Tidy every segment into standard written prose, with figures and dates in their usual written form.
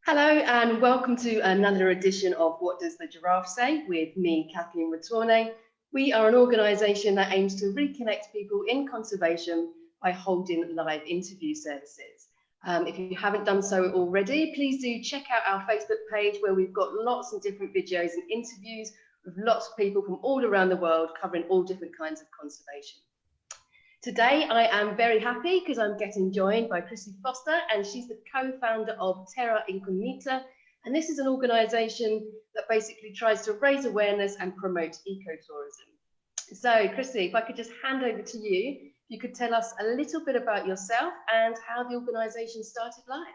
Hello and welcome to another edition of What Does the Giraffe Say with me, Kathleen Retourne. We are an organisation that aims to reconnect people in conservation by holding live interview services. If you haven't done so already, please do check out our Facebook page where we've got lots of different videos and interviews with lots of people from all around the world covering all different kinds of conservation. Today, I am very happy because I'm getting joined by Kristi Foster, and she's the co-founder of Terra Incognita. And this is an organisation that basically tries to raise awareness and promote ecotourism. So, Kristi, if I could just hand over to you, you could tell us a little bit about yourself and how the organisation started life.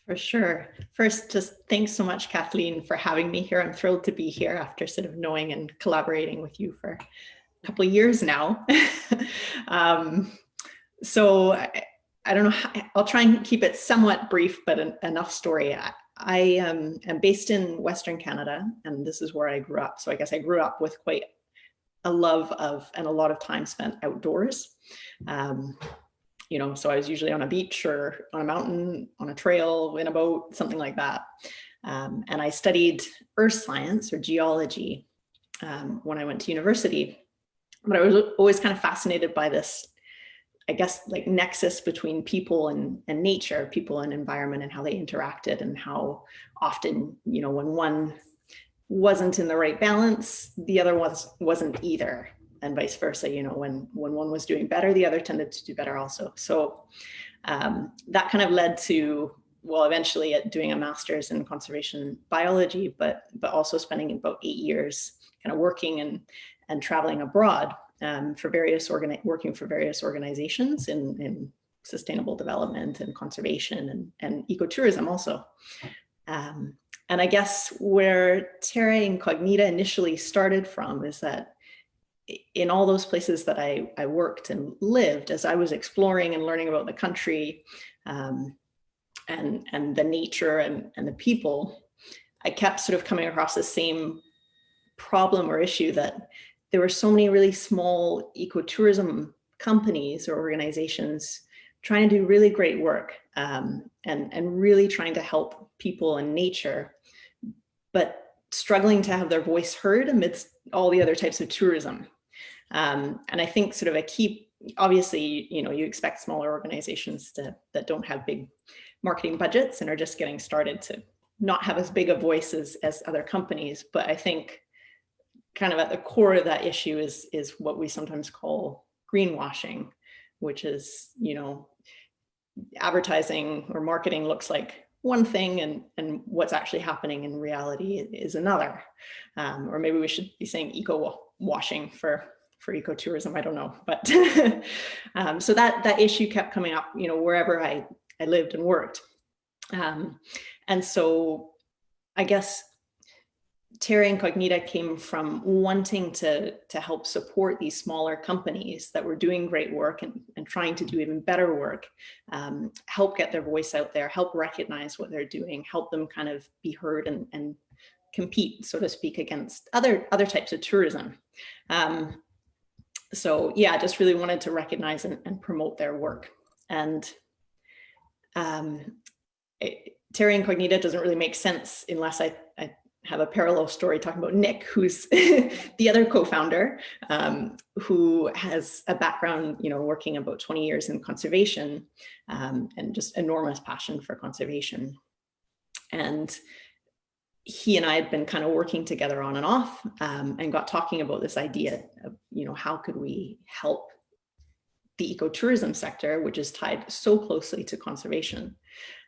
For sure. First, just thanks so much, Kathleen, for having me here. I'm thrilled to be here after sort of knowing and collaborating with you for couple of years now. So I don't know, I'll try and keep it somewhat brief, but enough story. I am based in Western Canada, and this is where I grew up. So I guess I grew up with quite a love of and a lot of time spent outdoors. You know, so I was usually on a beach or on a mountain, on a trail, in a boat, something like that. And I studied earth science or geology when I went to university. But I was always kind of fascinated by this, I guess, like nexus between people and nature, people and environment, and how they interacted, and how often, you know, when one wasn't in the right balance, the other wasn't either, and vice versa. You know, when one was doing better, the other tended to do better also. So that kind of led to, well, eventually doing a master's in conservation biology, but also spending about 8 years kind of working and traveling abroad for working for various organizations in sustainable development and conservation and ecotourism also. And I guess where Terra Incognita initially started from is that in all those places that I worked and lived, as I was exploring and learning about the country and the nature and the people, I kept sort of coming across the same problem or issue that there were so many really small ecotourism companies or organizations trying to do really great work and really trying to help people and nature, but struggling to have their voice heard amidst all the other types of tourism. And I think sort of a key, obviously, you know, you expect smaller organizations that don't have big marketing budgets and are just getting started to not have as big a voice as other companies. But I think kind of at the core of that issue is what we sometimes call greenwashing, which is, you know, advertising or marketing looks like one thing and what's actually happening in reality is another. Or maybe we should be saying eco-washing for ecotourism, I don't know. But so that issue kept coming up, you know, wherever I lived and worked. And so I guess Terra Incognita came from wanting to help support these smaller companies that were doing great work and trying to do even better work, help get their voice out there, help recognize what they're doing, help them kind of be heard and compete, so to speak, against other types of tourism. So yeah, just really wanted to recognize and promote their work. And Terra Incognita doesn't really make sense unless I have a parallel story talking about Nick, who's the other co-founder, who has a background, you know, working about 20 years in conservation and just enormous passion for conservation. And he and I had been kind of working together on and off and got talking about this idea of, you know, how could we help the ecotourism sector, which is tied so closely to conservation.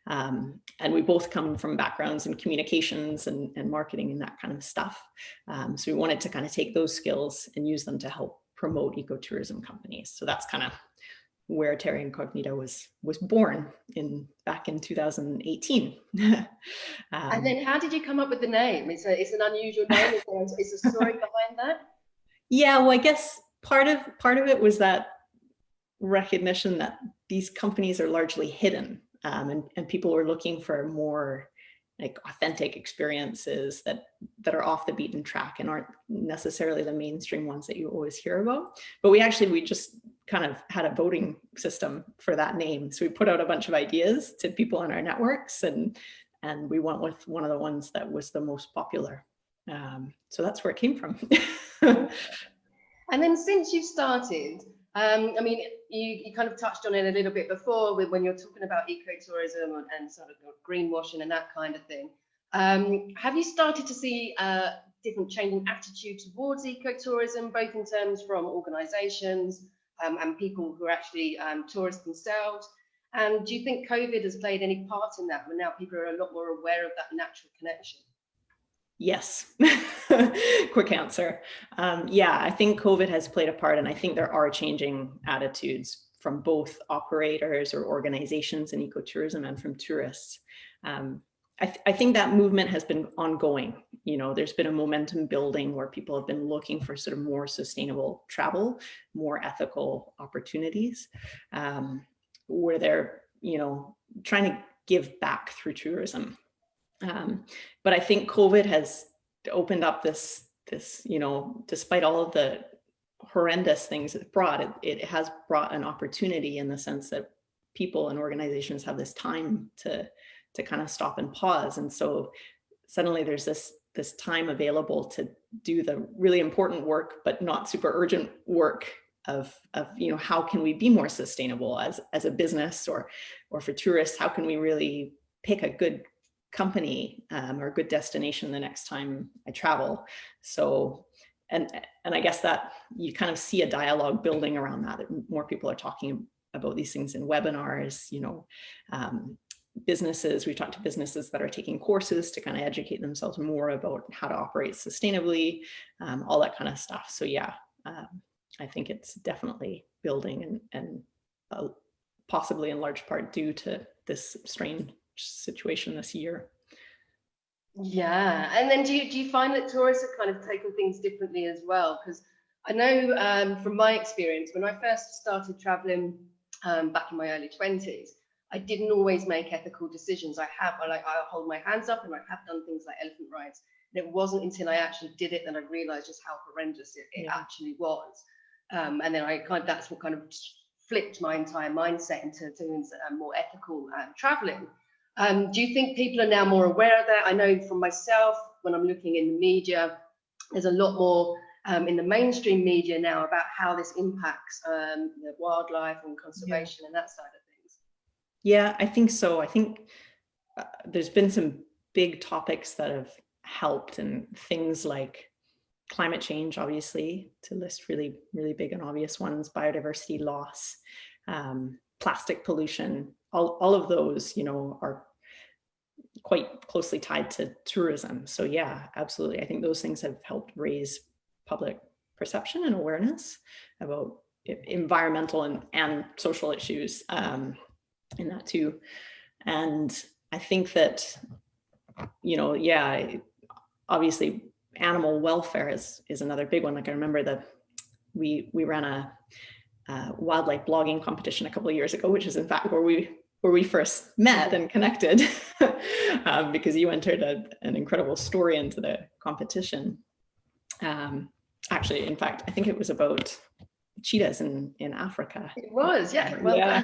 And we both come from backgrounds in communications and marketing and that kind of stuff. So we wanted to kind of take those skills and use them to help promote ecotourism companies. So that's kind of where Terra Incognita was born back in 2018. And then how did you come up with the name? It's an unusual name. Is a story behind that? Yeah, well, I guess part of it was that recognition that these companies are largely hidden. And people were looking for more like authentic experiences that are off the beaten track and aren't necessarily the mainstream ones that you always hear about. But we just kind of had a voting system for that name. So we put out a bunch of ideas to people on our networks and and we went with one of the ones that was the most popular. So that's where it came from. And then since you've started, I mean, you kind of touched on it a little bit before when you're talking about ecotourism and sort of greenwashing and that kind of thing. Have you started to see different changing attitude towards ecotourism, both in terms from organisations and people who are actually tourists themselves? And do you think COVID has played any part in that, when now people are a lot more aware of that natural connection? Yes. Quick answer. Yeah, I think COVID has played a part, and I think there are changing attitudes from both operators or organizations in ecotourism and from tourists. I think that movement has been ongoing. You know, there's been a momentum building where people have been looking for sort of more sustainable travel, more ethical opportunities, where they're, you know, trying to give back through tourism. But I think COVID has opened up this, you know, despite all of the horrendous things it brought, it has brought an opportunity in the sense that people and organizations have this time to kind of stop and pause. And so suddenly there's this time available to do the really important work, but not super urgent work of you know, how can we be more sustainable as a business, or for tourists, how can we really pick a good company or a good destination the next time I travel. So, and I guess that you kind of see a dialogue building around that more people are talking about these things in webinars, you know, businesses, we've talked to businesses that are taking courses to kind of educate themselves more about how to operate sustainably, all that kind of stuff. So yeah, I think it's definitely building, and possibly in large part due to this strange situation this year. Yeah, and then do you find that tourists have kind of taken things differently as well? Because I know from my experience, when I first started traveling back in my early 20s, I didn't always make ethical decisions. I hold my hands up, and I have done things like elephant rides. And it wasn't until I actually did it that I realized just how horrendous it actually was. And then that's what kind of flipped my entire mindset into doing more ethical traveling. Do you think people are now more aware of that? I know from myself, when I'm looking in the media, there's a lot more in the mainstream media now about how this impacts wildlife and conservation and that side of things. Yeah, I think so. I think there's been some big topics that have helped, and things like climate change, obviously, to list really, really big and obvious ones, biodiversity loss, plastic pollution, all of those, you know, are quite closely tied to tourism. So yeah, absolutely. I think those things have helped raise public perception and awareness about environmental and social issues in that too. And I think that, you know, yeah, obviously animal welfare is another big one. Like I remember we ran a wildlife blogging competition a couple of years ago, which is in fact where we first met and connected, because you entered an incredible story into the competition. Actually, in fact, I think it was about cheetahs in Africa. It was, yeah. Well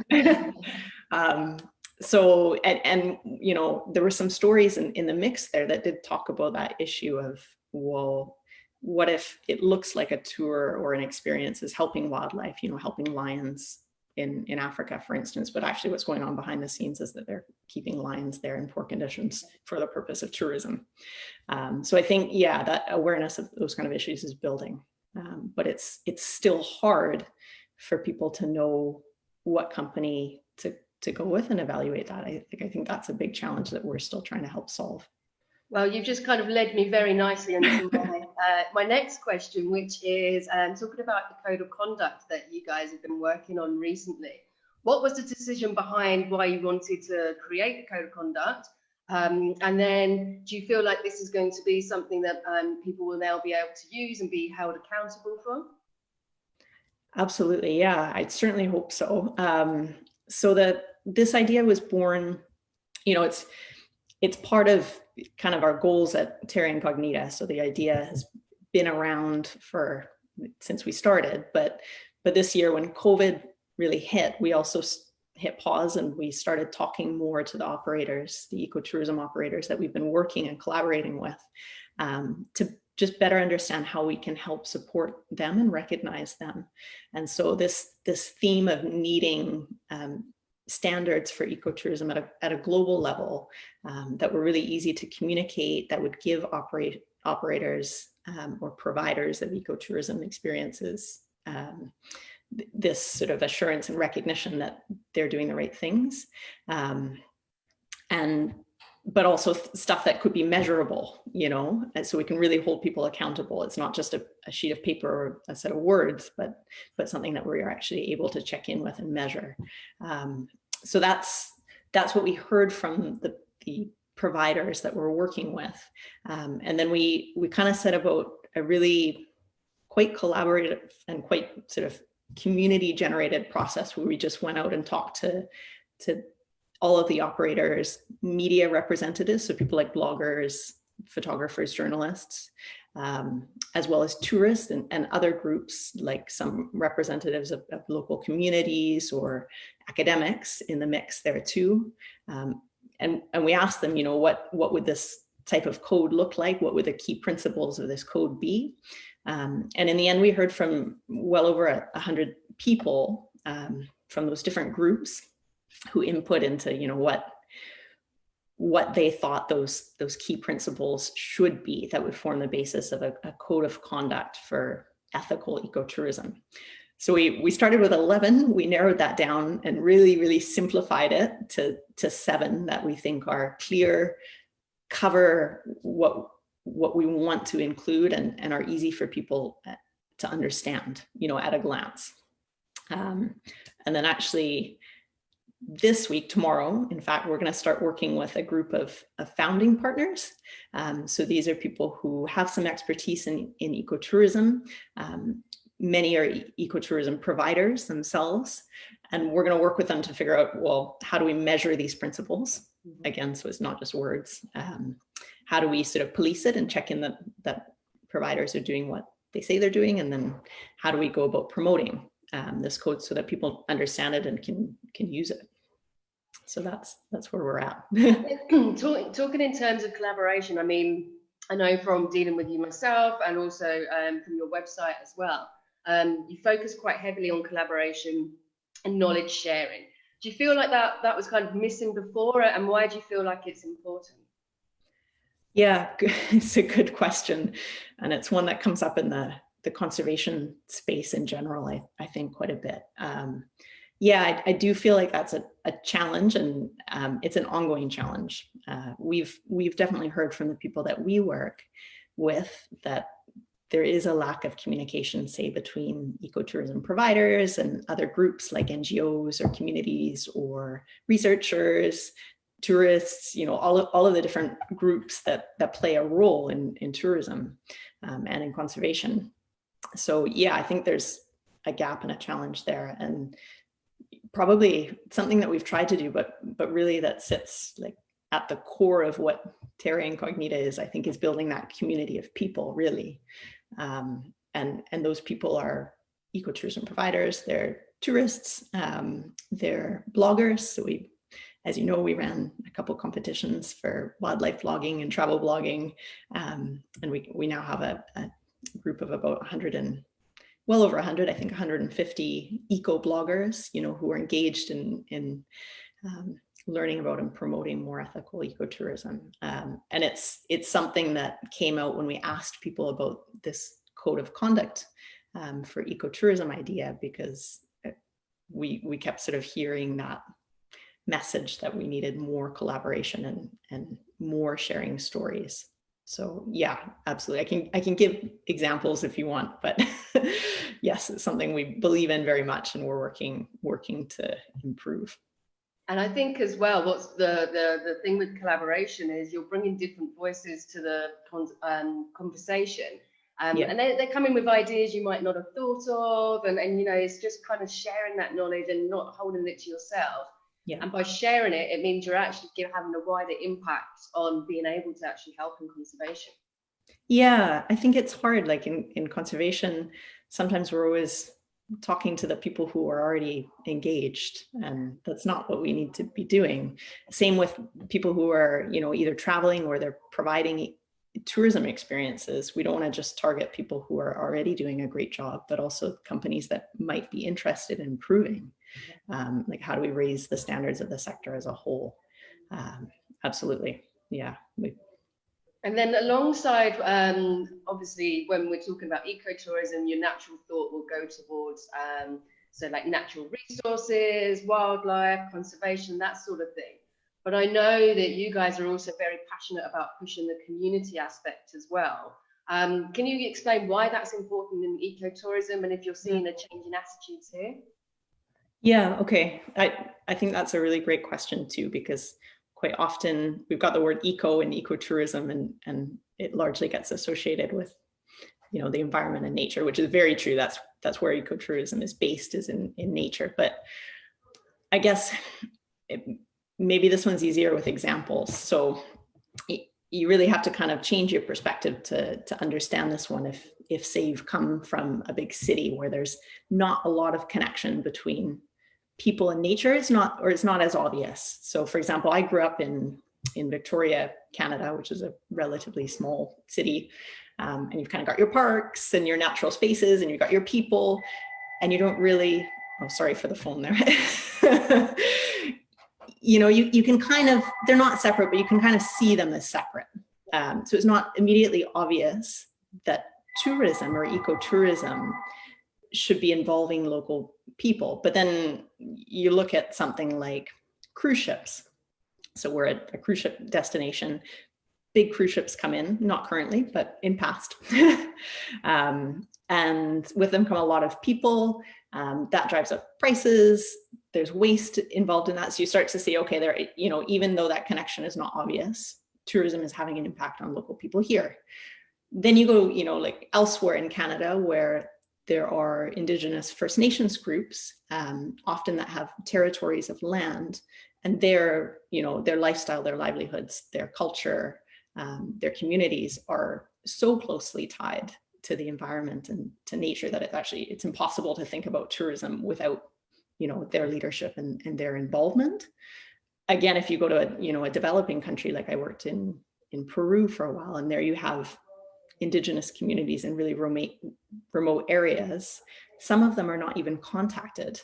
done. So, and you know, there were some stories in the mix there that did talk about that issue of, well, what if it looks like a tour or an experience is helping wildlife, you know, helping lions in Africa, for instance, but actually what's going on behind the scenes is that they're keeping lions there in poor conditions for the purpose of tourism. So I think, yeah, that awareness of those kind of issues is building, but it's still hard for people to know what company to go with and evaluate that. I think that's a big challenge that we're still trying to help solve. Well, you've just kind of led me very nicely into my next question, which is talking about the code of conduct that you guys have been working on recently. What was the decision behind why you wanted to create the code of conduct? And then do you feel like this is going to be something that people will now be able to use and be held accountable for? Absolutely, yeah, I certainly hope so. So that this idea was born, you know, it's part of kind of our goals at Terra Incognita. So the idea has been around since we started, but this year when COVID really hit, we also hit pause and we started talking more to the operators, the ecotourism operators that we've been working and collaborating with, to just better understand how we can help support them and recognize them. And so this theme of needing standards for ecotourism at a global level that were really easy to communicate, that would give operators or providers of ecotourism experiences this sort of assurance and recognition that they're doing the right things. But also stuff that could be measurable, you know, and so we can really hold people accountable. It's not just a sheet of paper or a set of words, but something that we are actually able to check in with and measure. So that's what we heard from the providers that we're working with. And then we kind of set about a really quite collaborative and quite sort of community generated process where we just went out and talked to all of the operators, media representatives, so people like bloggers, photographers, journalists, as well as tourists and other groups, like some representatives of local communities or academics in the mix there too. And we asked them, you know, what would this type of code look like? What would the key principles of this code be? And in the end, we heard from well over 100 people from those different groups who input into, you know, what they thought those key principles should be that would form the basis of a code of conduct for ethical ecotourism. So we started with 11, we narrowed that down and really simplified it to 7 that we think are clear, cover what we want to include and are easy for people to understand, you know, at a glance. And then actually this week, tomorrow, in fact, we're going to start working with a group of founding partners. So these are people who have some expertise in ecotourism. Many are ecotourism providers themselves. And we're going to work with them to figure out, well, how do we measure these principles? Again, so it's not just words. How do we sort of police it and check in that providers are doing what they say they're doing? And then how do we go about promoting this code so that people understand it and can use it? So that's where we're at. Talking in terms of collaboration, I mean, I know from dealing with you myself and also from your website as well, you focus quite heavily on collaboration and knowledge sharing. Do you feel like that was kind of missing before, and why do you feel like it's important? Yeah, it's a good question. And it's one that comes up in the conservation space in general, I think quite a bit. Yeah, I do feel like that's a challenge, and it's an ongoing challenge. We've definitely heard from the people that we work with that there is a lack of communication, say, between ecotourism providers and other groups like NGOs or communities or researchers, tourists, you know, all of the different groups that play a role in tourism and in conservation. So yeah, I think there's a gap and a challenge there, and probably something that we've tried to do, but really that sits like at the core of what Terra Incognita is, I think, is building that community of people, really. And those people are ecotourism providers, they're tourists, they're bloggers. So as you know, we ran a couple competitions for wildlife blogging and travel blogging. And we now have a group of about 100 and well over 100, I think 150 eco bloggers, you know, who are engaged in learning about and promoting more ethical ecotourism. And it's something that came out when we asked people about this code of conduct for ecotourism idea, because we kept sort of hearing that message that we needed more collaboration and more sharing stories. So yeah, absolutely. I can give examples if you want, but yes, it's something we believe in very much, and we're working to improve. And I think as well, what's the thing with collaboration is you're bringing different voices to the conversation. Yeah. And they're coming with ideas you might not have thought of. And you know, it's just kind of sharing that knowledge and not holding it to yourself. Yeah. And by sharing it, it means you're actually having a wider impact on being able to actually help in conservation. Yeah, I think it's hard. Like in conservation, sometimes we're always talking to the people who are already engaged, and that's not what we need to be doing. Same with people who are, you know, either traveling or they're providing tourism experiences. We don't want to just target people who are already doing a great job, but also companies that might be interested in improving. Like, how do we raise the standards of the sector as a whole? Absolutely, yeah. And then alongside, obviously, when we're talking about ecotourism, your natural thought will go towards, so like natural resources, wildlife, conservation, that sort of thing. But I know that you guys are also very passionate about pushing the community aspect as well. Can you explain why that's important in ecotourism, and if you're seeing a change in attitudes here? Yeah, okay. I think that's a really great question too, because quite often we've got the word eco and ecotourism, and it largely gets associated with, you know, the environment and nature, which is very true. That's where ecotourism is based, is in nature. But I guess maybe this one's easier with examples. So you really have to kind of change your perspective to understand this one. If say you've come from a big city where there's not a lot of connection between people and nature, it's not as obvious. So for example, I grew up in Victoria, Canada, which is a relatively small city. And you've kind of got your parks and your natural spaces, and you've got your people, and you don't really, oh, sorry for the phone there. You know, you can kind of, they're not separate, but you can kind of see them as separate. So it's not immediately obvious that tourism or ecotourism should be involving local people. But then you look at something like cruise ships. So we're at a cruise ship destination. Big cruise ships come in, not currently, but in past. And with them come a lot of people. That drives up prices. There's waste involved in that. So you start to see, okay, there, you know, even though that connection is not obvious, tourism is having an impact on local people here. Then you go, you know, like elsewhere in Canada, where there are Indigenous First Nations groups, often that have territories of land, and their, you know, their lifestyle, their livelihoods, their culture, their communities are so closely tied to the environment and to nature that it's impossible to think about tourism without, you know, their leadership and their involvement. Again, if you go to a developing country, like I worked in Peru for a while, and there you have Indigenous communities in really remote areas. Some of them are not even contacted,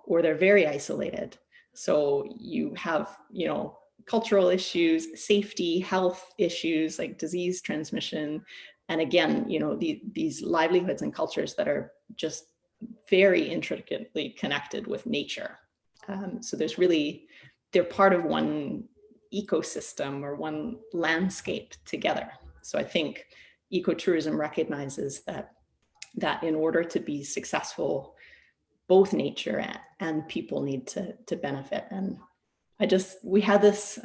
or they're very isolated. So you have, you know, cultural issues, safety, health issues like disease transmission. And again, you know, these livelihoods and cultures that are just very intricately connected with nature. So they're part of one ecosystem or one landscape together. So I think ecotourism recognizes that in order to be successful, both nature and people need to benefit. And we had this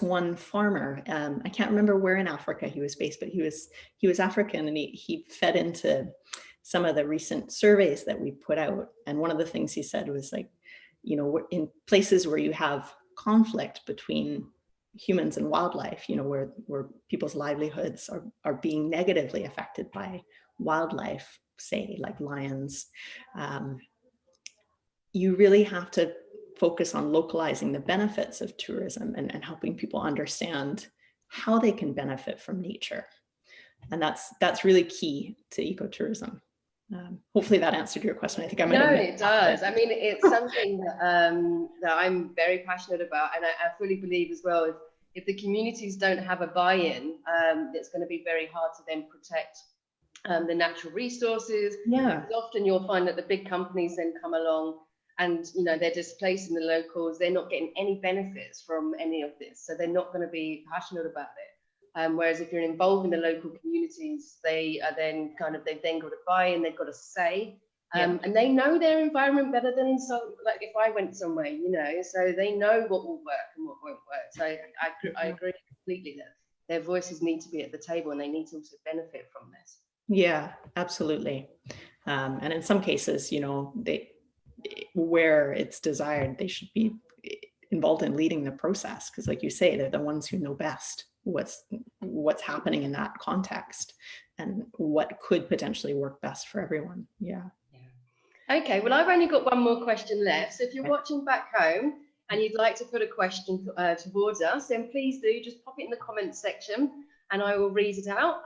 one farmer, I can't remember where in Africa he was based, but he was African, and he fed into some of the recent surveys that we put out. And one of the things he said was like, you know, in places where you have conflict between humans and wildlife, you know, where people's livelihoods are being negatively affected by wildlife, say like lions, you really have to focus on localizing the benefits of tourism and helping people understand how they can benefit from nature. And that's really key to ecotourism. Hopefully that answered your question. I think I might have. No, it does. I mean, it's something that I'm very passionate about, and I fully believe as well, if the communities don't have a buy-in, it's going to be very hard to then protect the natural resources. Yeah. Often you'll find that the big companies then come along and, you know, they're displacing the locals. They're not getting any benefits from any of this, so they're not going to be passionate about it. Whereas if you're involving the local communities, they are then they've then got a buy-in, they've got a say, and they know their environment better than like if I went somewhere, you know, so they know what will work and what won't work. So I agree completely that their voices need to be at the table, and they need to also benefit from this. Yeah, absolutely. And in some cases, you know, where it's desired, they should be involved in leading the process, because like you say, they're the ones who know best what's happening in that context and what could potentially work best for everyone. Yeah. Okay, well, I've only got one more question left. So if you're watching back home and you'd like to put a question towards us, then please do just pop it in the comments section and I will read it out.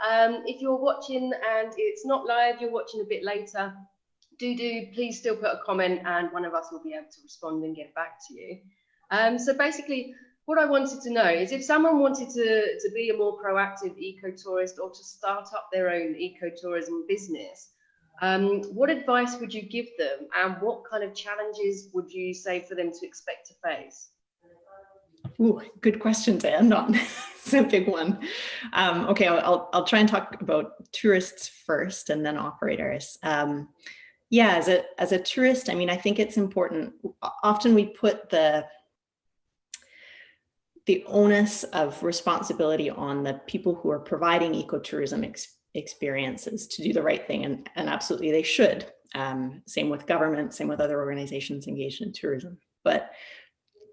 If you're watching and it's not live, you're watching a bit later, please still put a comment and one of us will be able to respond and get back to you. So basically, what I wanted to know is if someone wanted to be a more proactive eco-tourist or to start up their own ecotourism business, what advice would you give them and what kind of challenges would you say for them to expect to face? Ooh, good question to end on. It's a big one. Okay, I'll try and talk about tourists first and then operators. Yeah, as a tourist, I mean, I think it's important. Often we put the onus of responsibility on the people who are providing ecotourism experiences to do the right thing, and absolutely they should. Same with government, same with other organizations engaged in tourism. But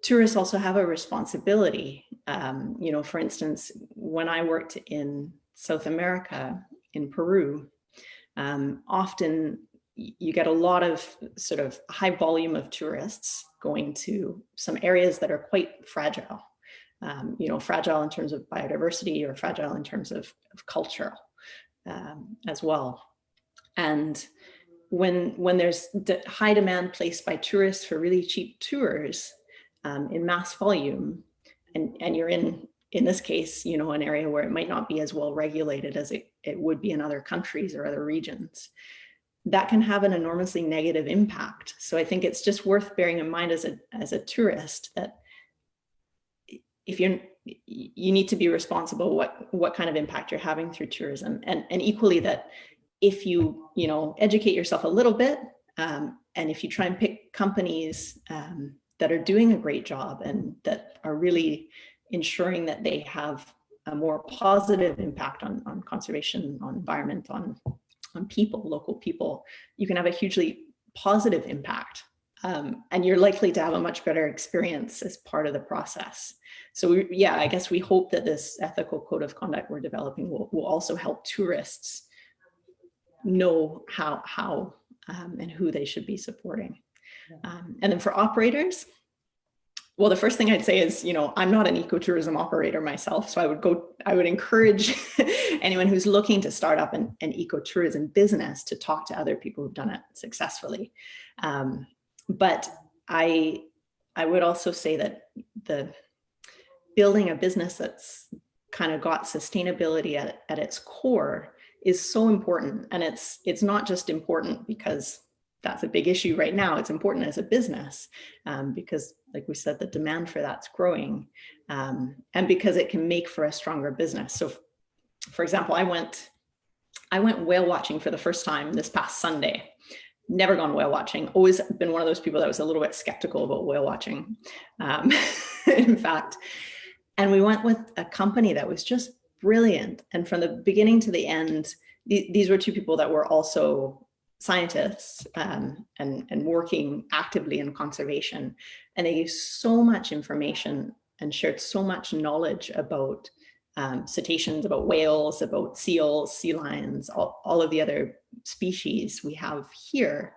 tourists also have a responsibility. You know, for instance, when I worked in South America, in Peru, often you get a lot of sort of high volume of tourists going to some areas that are quite fragile. You know, fragile in terms of biodiversity or fragile in terms of culture as well. And when there's high demand placed by tourists for really cheap tours in mass volume, and you're in this case, you know, an area where it might not be as well regulated as it would be in other countries or other regions, that can have an enormously negative impact. So I think it's just worth bearing in mind as a tourist that if you need to be responsible what kind of impact you're having through tourism, and equally that if you know, educate yourself a little bit, and if you try and pick companies that are doing a great job and that are really ensuring that they have a more positive impact on conservation, on environment, on people, local people, you can have a hugely positive impact. And you're likely to have a much better experience as part of the process. So yeah, I guess we hope that this ethical code of conduct we're developing will also help tourists know how and who they should be supporting. And then for operators, well, the first thing I'd say is, you know, I'm not an ecotourism operator myself, so I would encourage anyone who's looking to start up an ecotourism business to talk to other people who've done it successfully. But I would also say that the building a business that's kind of got sustainability at its core is so important. And it's not just important because that's a big issue right now. It's important as a business because, like we said, the demand for that's growing, and because it can make for a stronger business. So, for example, I went whale watching for the first time this past Sunday. Never gone whale watching. Always been one of those people that was a little bit skeptical about whale watching, in fact. And we went with a company that was just brilliant. And from the beginning to the end, these were two people that were also scientists and working actively in conservation. And they gave so much information and shared so much knowledge about cetaceans, about whales, about seals, sea lions, all of the other species we have here.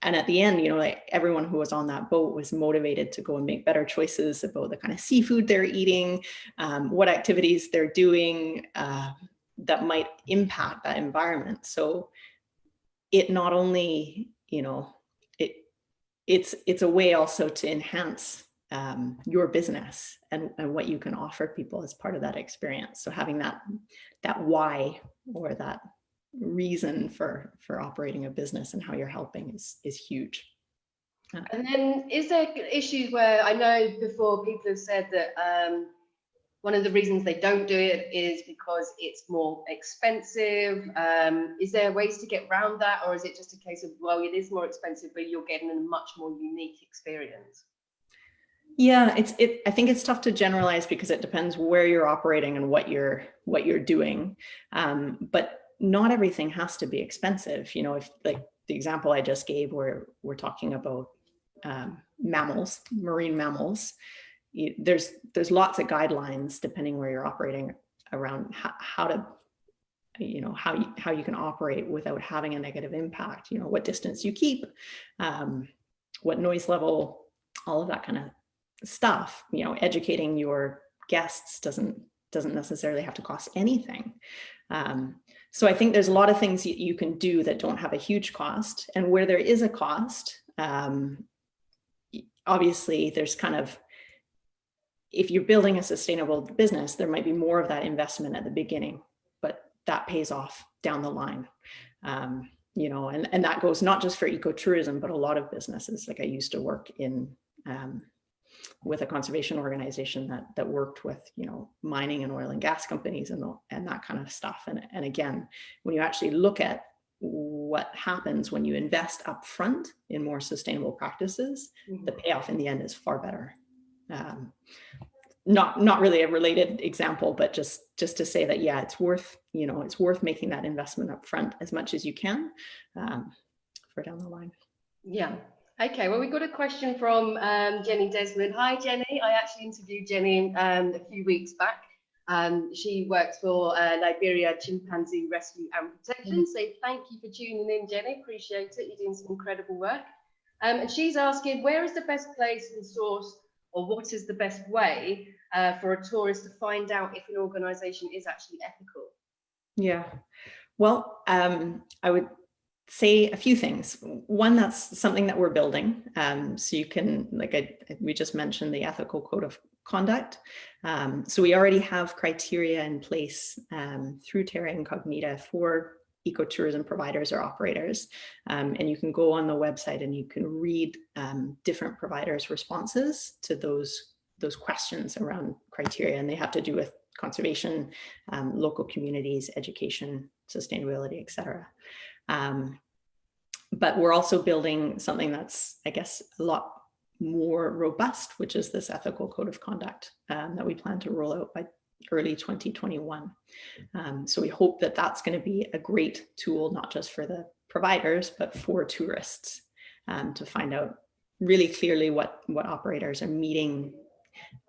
And at the end, you know, like everyone who was on that boat was motivated to go and make better choices about the kind of seafood they're eating, what activities they're doing that might impact that environment. So it not only, you know, it's a way also to enhance your business and what you can offer people as part of that experience. So having that why or that reason for operating a business and how you're helping is huge. And then is there issues where, I know before people have said that one of the reasons they don't do it is because it's more expensive. Is there ways to get around that, or is it just a case of, well, it is more expensive, but you're getting a much more unique experience? Yeah, I think it's tough to generalize because it depends where you're operating and what you're doing. But not everything has to be expensive. You know, if like the example I just gave, where we're talking about mammals, marine mammals, there's lots of guidelines depending where you're operating around how to how you can operate without having a negative impact, what distance you keep, what noise level, all of that kind of stuff. Educating your guests doesn't necessarily have to cost anything. So I think there's a lot of things you can do that don't have a huge cost, and where there is a cost, obviously there's kind of, if you're building a sustainable business, there might be more of that investment at the beginning, but that pays off down the line. And that goes not just for ecotourism, but a lot of businesses. Like I used to work with a conservation organization that worked with, mining and oil and gas companies and that kind of stuff. And again, when you actually look at what happens when you invest upfront in more sustainable practices, the payoff in the end is far better. Not really a related example, but just to say that, yeah, it's worth making that investment up front as much as you can for down the line. Yeah. Okay. Well, we got a question from Jenny Desmond. Hi, Jenny. I actually interviewed Jenny a few weeks back. She works for Liberia Chimpanzee Rescue and Protection. So thank you for tuning in, Jenny. Appreciate it. You're doing some incredible work. And she's asking, where is the best place and source, or what is the best way for a tourist to find out if an organisation is actually ethical? Yeah, well, I would say a few things. One, that's something that we're building. So you can, we just mentioned the ethical code of conduct. So we already have criteria in place through Terra Incognita for ecotourism providers or operators. And you can go on the website and you can read different providers' responses to those questions around criteria, and they have to do with conservation, local communities, education, sustainability, etc. But we're also building something that's, I guess, a lot more robust, which is this ethical code of conduct that we plan to roll out by early 2021. So we hope that that's going to be a great tool, not just for the providers, but for tourists, to find out really clearly what operators are meeting,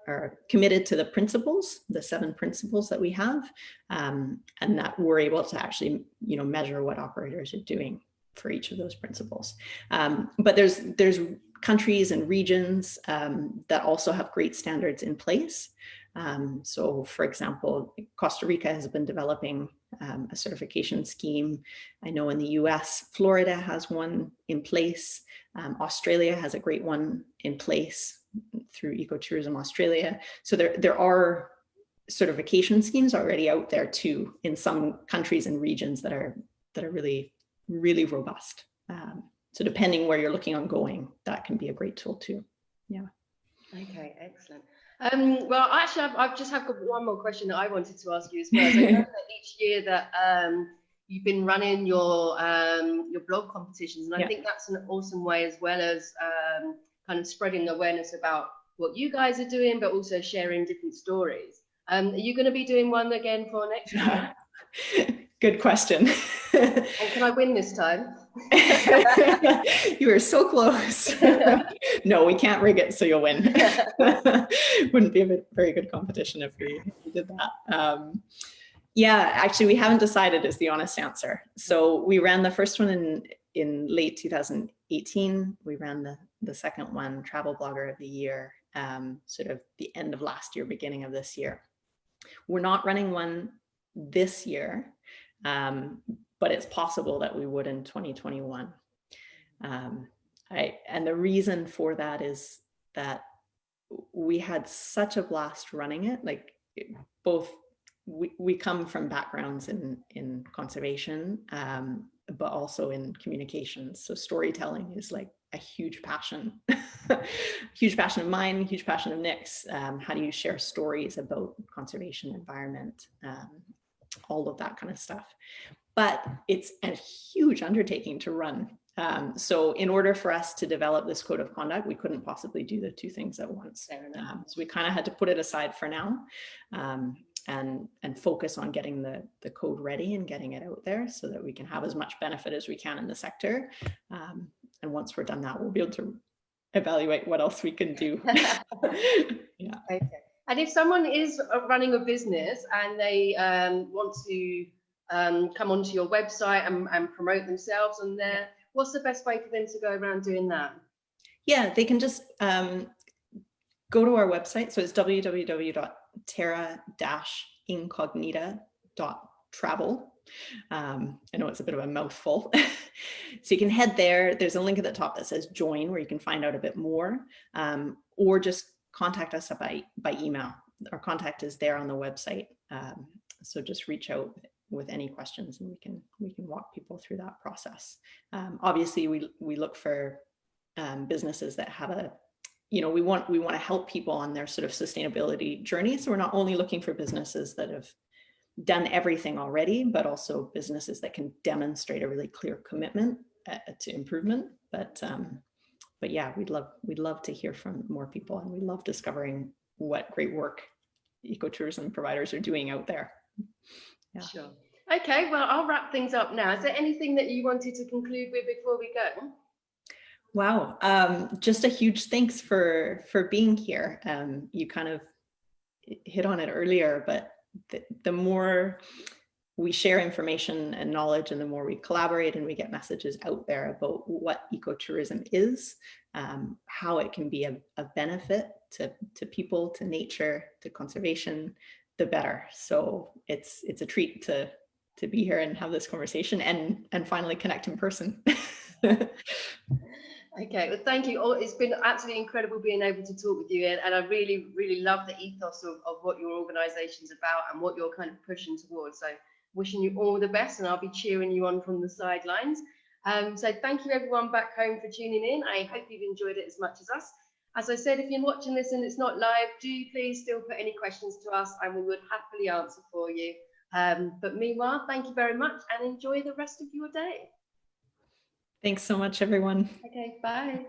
are committed to the principles, the 7 principles that we have, and that we're able to actually, measure what operators are doing for each of those principles. But there's countries and regions that also have great standards in place. So for example, Costa Rica has been developing a certification scheme. I know in the US, Florida has one in place. Australia has a great one in place through Ecotourism Australia. So there are certification schemes already out there too in some countries and regions that are really, really robust. So depending where you're looking on going, that can be a great tool too. Yeah. Okay, excellent. Well, actually, I've just got one more question that I wanted to ask you as well. So I know that each year that you've been running your blog competitions, and I think that's an awesome way, as well as kind of spreading awareness about what you guys are doing, but also sharing different stories. Are you going to be doing one again for next year? Good question. And can I win this time? You are so close. No, we can't rig it so you'll win. Wouldn't be a very good competition if we did that. Yeah, actually, we haven't decided is the honest answer. So we ran the first one in late 2018. We ran the second one, Travel Blogger of the Year, sort of the end of last year, beginning of this year. We're not running one this year, but it's possible that we would in 2021. And the reason for that is that we had such a blast running it. Like both, we come from backgrounds in conservation, but also in communications. So storytelling is like a huge passion, huge passion of mine, huge passion of Nick's. How do you share stories about conservation, environment, all of that kind of stuff? But it's a huge undertaking to run. So in order for us to develop this code of conduct, we couldn't possibly do the 2 things at once. So we kind of had to put it aside for now, and focus on getting the code ready and getting it out there so that we can have as much benefit as we can in the sector. And once we're done that, we'll be able to evaluate what else we can do. Yeah. Okay. And if someone is running a business and they want to come onto your website and promote themselves on there, what's the best way for them to go around doing that? Yeah, they can just go to our website. So it's www.terra-incognita.travel. I know it's a bit of a mouthful. So you can head there. There's a link at the top that says join, where you can find out a bit more, or just contact us by email. Our contact is there on the website. So just reach out with any questions, and we can walk people through that process. Obviously, we look for businesses that have a, we want to help people on their sort of sustainability journey. So we're not only looking for businesses that have done everything already, but also businesses that can demonstrate a really clear commitment to improvement. But yeah, we'd love to hear from more people, and we love discovering what great work ecotourism providers are doing out there. Yeah. Sure. Okay, well, I'll wrap things up now. Is there anything that you wanted to conclude with before we go? Wow, just a huge thanks for being here. You kind of hit on it earlier, but the more we share information and knowledge, and the more we collaborate and we get messages out there about what ecotourism is, how it can be a benefit to people, to nature, to conservation, the better. So it's a treat to be here and have this conversation and finally connect in person. Okay, well, thank you all. It's been absolutely incredible being able to talk with you, and I really, really love the ethos of what your organisation's about and what you're kind of pushing towards. So wishing you all the best, and I'll be cheering you on from the sidelines. So thank you everyone back home for tuning in. I hope you've enjoyed it as much as us. As I said, if you're watching this and it's not live, do please still put any questions to us, and we would happily answer for you. But meanwhile, thank you very much, and enjoy the rest of your day. Thanks so much, everyone. Okay, bye.